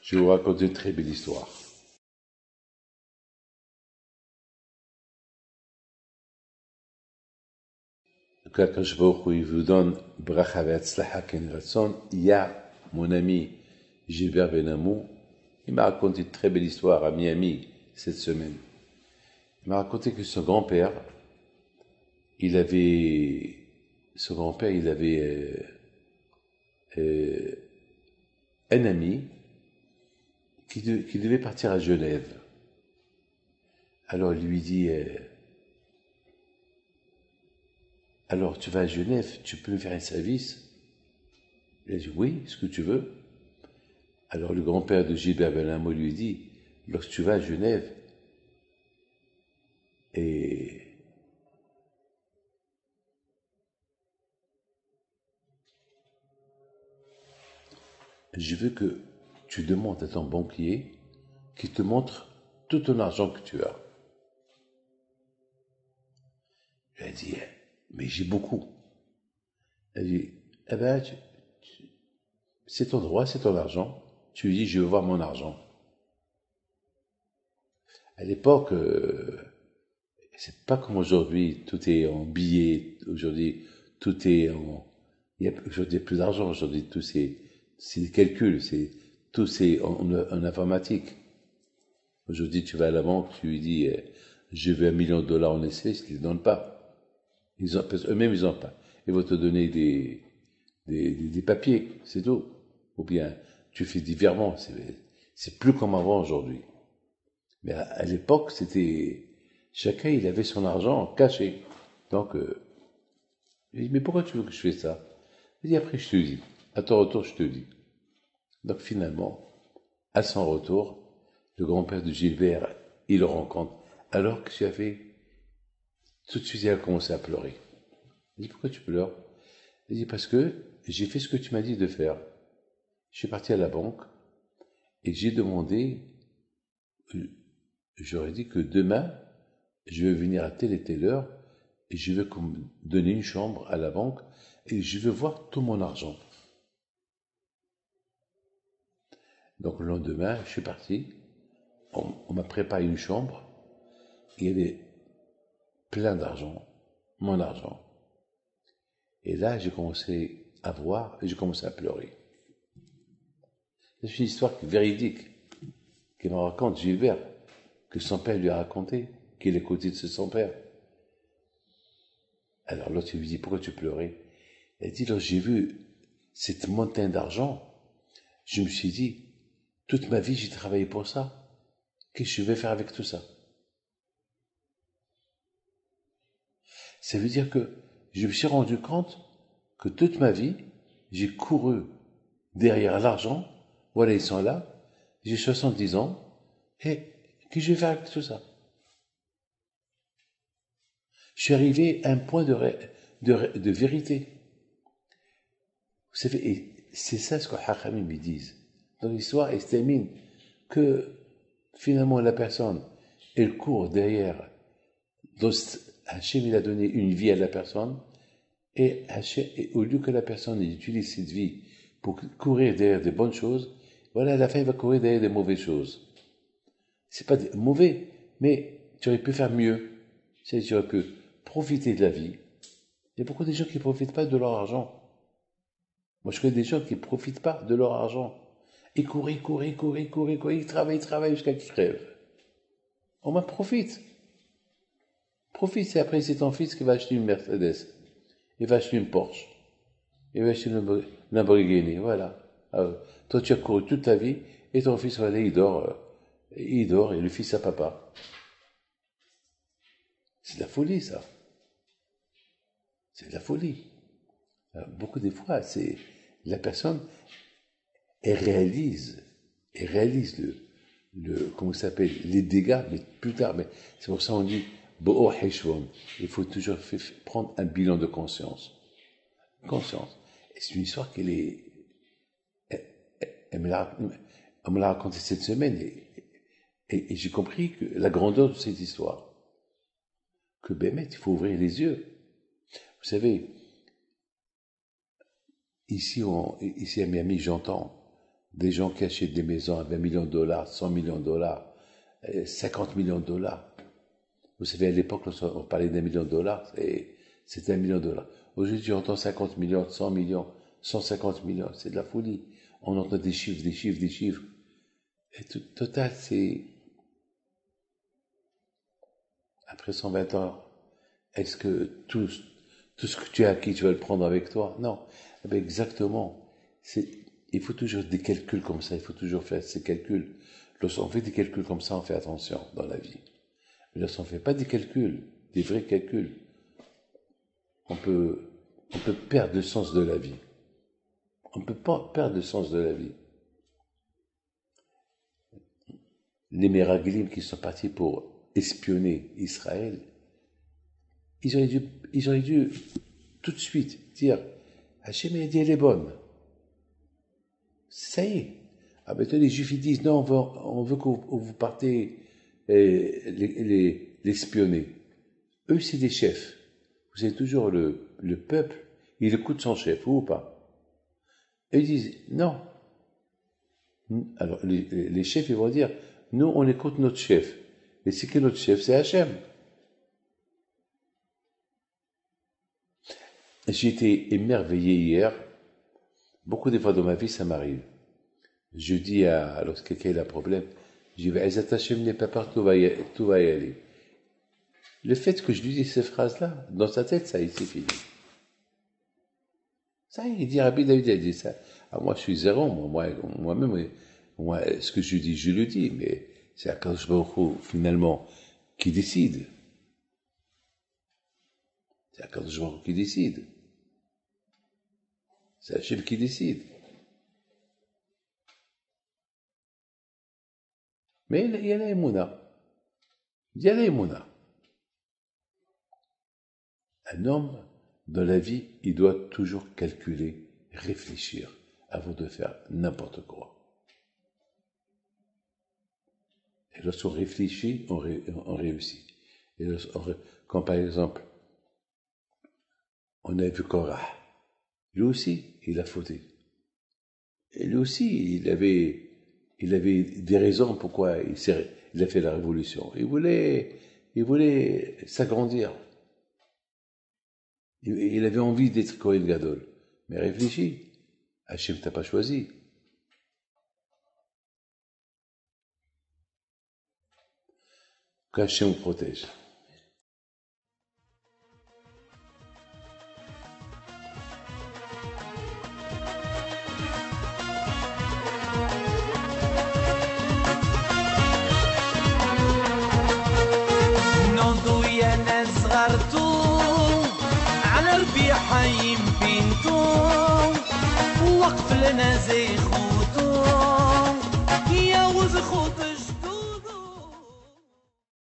Je vais vous raconter une très belle histoire. Que Akash Baruch Hu, il vous donne bracha ve'atzlacha ken ratson. Il y a mon ami Gilbert Benamou, il m'a raconté une très belle histoire à Miami cette semaine. Il m'a raconté que son grand-père, il avait un ami qui devait partir à Genève. Alors il lui dit, alors tu vas à Genève, tu peux me faire un service? Il a dit, oui, ce que tu veux. Alors le grand-père de Gilbert Benamou lui dit, lorsque tu vas à Genève, et je veux que tu demandes à ton banquier qu'il te montre tout ton argent que tu as. Il a dit, mais j'ai beaucoup. Il a dit, eh ben, c'est ton droit, c'est ton argent. Tu lui dis, je veux voir mon argent. À l'époque, c'est pas comme aujourd'hui, tout est en billets. Aujourd'hui, tout est en. Il y a aujourd'hui plus d'argent. Aujourd'hui, tout c'est des calculs. Tout c'est en informatique. Aujourd'hui, tu vas à la banque, tu lui dis, je veux $1 million en espèces, ils ne te donnent pas. Eux-mêmes, ils n'ont pas. Ils vont te donner des papiers, c'est tout. Ou bien, tu fais des virements. C'est plus comme avant aujourd'hui. Mais à l'époque, chacun, il avait son argent caché. Donc, je dis, mais pourquoi tu veux que je fasse ça? Il dit, après, je te dis. À ton retour, je te dis. Donc, finalement, à son retour, le grand-père de Gilbert, il le rencontre. Alors que j'avais, tout de suite, il a commencé à pleurer. Il dit, pourquoi tu pleures? Il dit, parce que j'ai fait ce que tu m'as dit de faire. Je suis parti à la banque et j'ai demandé, j'aurais dit que demain, je vais venir à telle et telle heure et je veux me donner une chambre à la banque et je veux voir tout mon argent. Donc le lendemain, je suis parti, on m'a préparé une chambre, il y avait plein d'argent, mon argent. Et là, j'ai commencé à voir et j'ai commencé à pleurer. C'est une histoire véridique qui me raconte Gilbert, que son père lui a raconté, qu'il est côté de son père. Alors l'autre lui dit, pourquoi tu pleurais? Il dit, lorsque j'ai vu cette montagne d'argent, je me suis dit, toute ma vie j'ai travaillé pour ça. Qu'est-ce que je vais faire avec tout ça? Ça veut dire que je me suis rendu compte que toute ma vie, j'ai couru derrière l'argent. Voilà, ils sont là. J'ai 70 ans. Et qu'est-ce que je vais faire avec tout ça? Je suis arrivé à un point de vérité. Vous savez, et c'est ça ce que Hachamim me disent. Dans l'histoire, ils se terminent que finalement la personne, elle court derrière. Hachem, il a donné une vie à la personne, et au lieu que la personne utilise cette vie pour courir derrière des bonnes choses, voilà, à la fin, il va courir derrière des mauvaises choses. C'est pas mauvais, mais tu aurais pu faire mieux. Tu aurais pu profiter de la vie. Il y a beaucoup de gens qui ne profitent pas de leur argent. Moi, je connais des gens qui ne profitent pas de leur argent. Ils courent, ils travaillent jusqu'à qu'ils crèvent. On m'en profite. Profite, et après, c'est ton fils qui va acheter une Mercedes. Il va acheter une Porsche. Il va acheter une Lamborghini, voilà. Toi, tu as couru toute ta vie, et ton fils, voilà, il dort, et le fils à papa. C'est de la folie, ça. C'est de la folie. Beaucoup des fois, c'est la personne, elle réalise comment ça s'appelle, les dégâts, mais plus tard. Mais c'est pour ça qu'on dit, il faut toujours prendre un bilan de conscience. Conscience. Et c'est une histoire elle me l'a racontée cette semaine, et j'ai compris que la grandeur de cette histoire. Que Bémet, il faut ouvrir les yeux. Vous savez, ici à Miami, j'entends Des gens qui achètent des maisons à 20 millions de dollars, 100 millions de dollars, 50 millions de dollars. Vous savez, à l'époque, on parlait d'un million de dollars, c'était 1 million de dollars. Aujourd'hui, on entend 50 millions, 100 millions, 150 millions, c'est de la folie. On entend des chiffres, des chiffres, des chiffres. Et total, c'est... Après 120 ans, est-ce que tout ce que tu as acquis, tu vas le prendre avec toi? Non. Eh bien, exactement. Il faut toujours des calculs comme ça, il faut toujours faire ces calculs. Lorsqu'on fait des calculs comme ça, on fait attention dans la vie. Mais lorsqu'on ne fait pas des calculs, des vrais calculs, on peut perdre le sens de la vie. On ne peut pas perdre le sens de la vie. Les Meraglim qui sont partis pour espionner Israël, ils auraient dû tout de suite dire Hachem a dit elle est bonne. Ça y est. Ah ben les Juifs ils disent non, on veut que vous partez l'espionner. Eux c'est des chefs. Vous savez toujours le peuple, il écoute son chef, ou pas. Et ils disent non. Alors les chefs ils vont dire nous on écoute notre chef. Et c'est que notre chef c'est Hachem. J'ai été émerveillé hier. Beaucoup de fois dans ma vie, ça m'arrive. Je dis lorsque quelqu'un a un problème, je dis, Ezat Hachem n'est pas partout, tout va y aller. Le fait que je lui dise ces phrases-là, dans sa tête, ça y est, c'est fini. Ça y est, il dit, Rabbi David a dit ça. Ah, moi, je suis zéro, moi-même, ce que je dis, je le dis, mais c'est Akadosh Baruch Hu, finalement, qui décide. C'est Akadosh Baruch Hu qui décide. C'est Hachem qui décide. Mais il y a la émouna. Il y a la émouna. Un homme, dans la vie, il doit toujours calculer, réfléchir, avant de faire n'importe quoi. Et lorsqu'on réfléchit, on réussit. Et quand par exemple, on a vu Korah, lui aussi, il a fauté. Et lui aussi, il avait des raisons pourquoi il a fait la révolution. Il voulait s'agrandir. Il avait envie d'être Kohen Gadol. Mais réfléchis, Hachem t'a pas choisi. Qu'Hachem vous protège. حيم بنتو وقف لنا زي خوتو يا وز خوتش